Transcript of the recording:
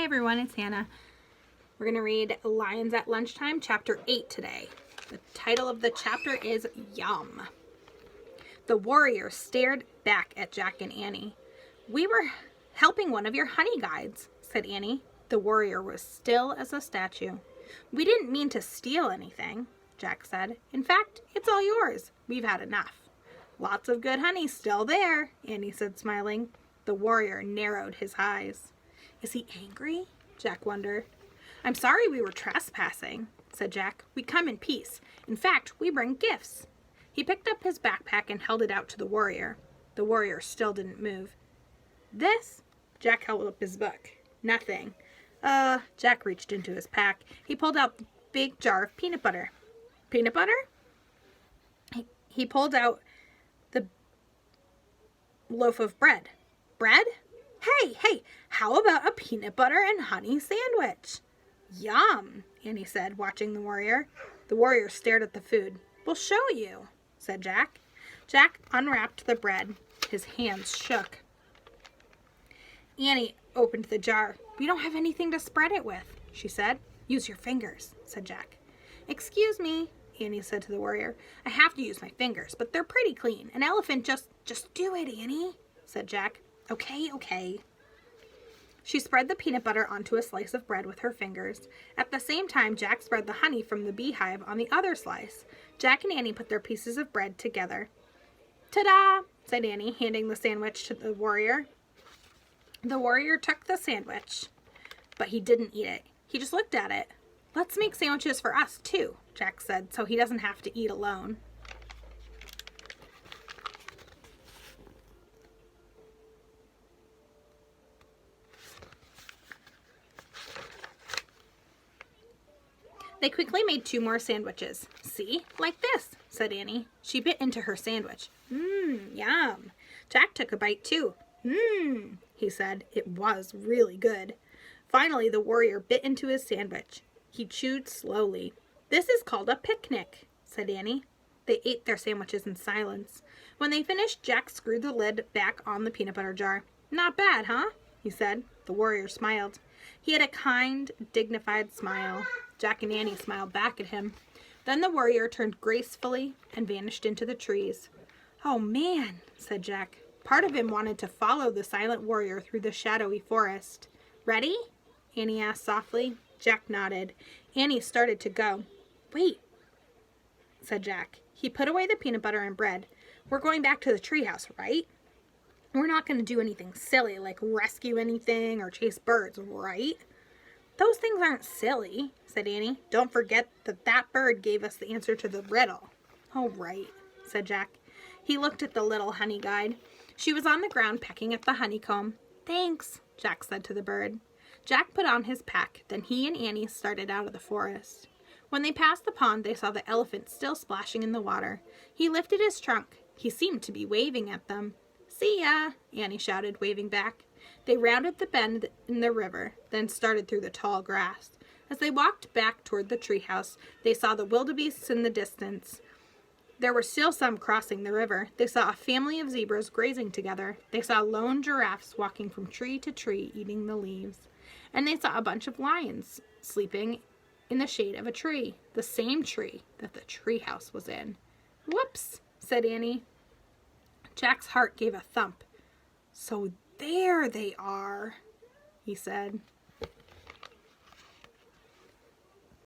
everyone, it's Hannah. We're going to read Lions at Lunchtime, Chapter 8 today. The title of the chapter is Yum. The warrior stared back at Jack and Annie. "We were helping one of your honey guides," said Annie. The warrior was still as a statue. "We didn't mean to steal anything," Jack said. "In fact, it's all yours. We've had enough." "Lots of good honey still there," Annie said, smiling. The warrior narrowed his eyes. "Is he angry?" Jack wondered. "I'm sorry we were trespassing," said Jack. "We come in peace. In fact, we bring gifts." He picked up his backpack and held it out to the warrior. The warrior still didn't move. "This?" Jack held up his book. "Nothing." Jack reached into his pack. He pulled out the big jar of peanut butter. "Peanut butter?" He pulled out the loaf of bread. "Bread? Hey, how about a peanut butter and honey sandwich?" "Yum," Annie said, watching the warrior. The warrior stared at the food. "We'll show you," said Jack. Jack unwrapped the bread. His hands shook. Annie opened the jar. "We don't have anything to spread it with," she said. "Use your fingers," said Jack. "Excuse me," Annie said to the warrior. "I have to use my fingers, but they're pretty clean. An elephant just do it, Annie," said Jack. Okay. She spread the peanut butter onto a slice of bread with her fingers. At the same time, Jack spread the honey from the beehive on the other slice. Jack and Annie put their pieces of bread together. "Ta-da!" said Annie, handing the sandwich to the warrior. The warrior took the sandwich, but he didn't eat it. He just looked at it. "Let's make sandwiches for us, too," Jack said, "so he doesn't have to eat alone." They quickly made 2 more sandwiches. "See? Like this," said Annie. She bit into her sandwich. Yum." Jack took a bite too. He said. It was really good. Finally, the warrior bit into his sandwich. He chewed slowly. "This is called a picnic," said Annie. They ate their sandwiches in silence. When they finished, Jack screwed the lid back on the peanut butter jar. "Not bad, huh?" he said. The warrior smiled. He had a kind, dignified smile. Jack and Annie smiled back at him. Then the warrior turned gracefully and vanished into the trees. "Oh, man," said Jack. Part of him wanted to follow the silent warrior through the shadowy forest. "Ready?" Annie asked softly. Jack nodded. Annie started to go. "Wait," said Jack. He put away the peanut butter and bread. "We're going back to the treehouse, right? We're not going to do anything silly like rescue anything or chase birds, right?" "Those things aren't silly," said Annie. "Don't forget that bird gave us the answer to the riddle." "Oh, right," said Jack. He looked at the little honey guide. She was on the ground pecking at the honeycomb. "Thanks," Jack said to the bird. Jack put on his pack. Then he and Annie started out of the forest. When they passed the pond, they saw the elephant still splashing in the water. He lifted his trunk. He seemed to be waving at them. "See ya," Annie shouted, waving back. They rounded the bend in the river, then started through the tall grass. As they walked back toward the treehouse, they saw the wildebeests in the distance. There were still some crossing the river. They saw a family of zebras grazing together. They saw lone giraffes walking from tree to tree, eating the leaves. And they saw a bunch of lions sleeping in the shade of a tree, the same tree that the treehouse was in. "Whoops," said Annie. Jack's heart gave a thump. "So there they are," he said.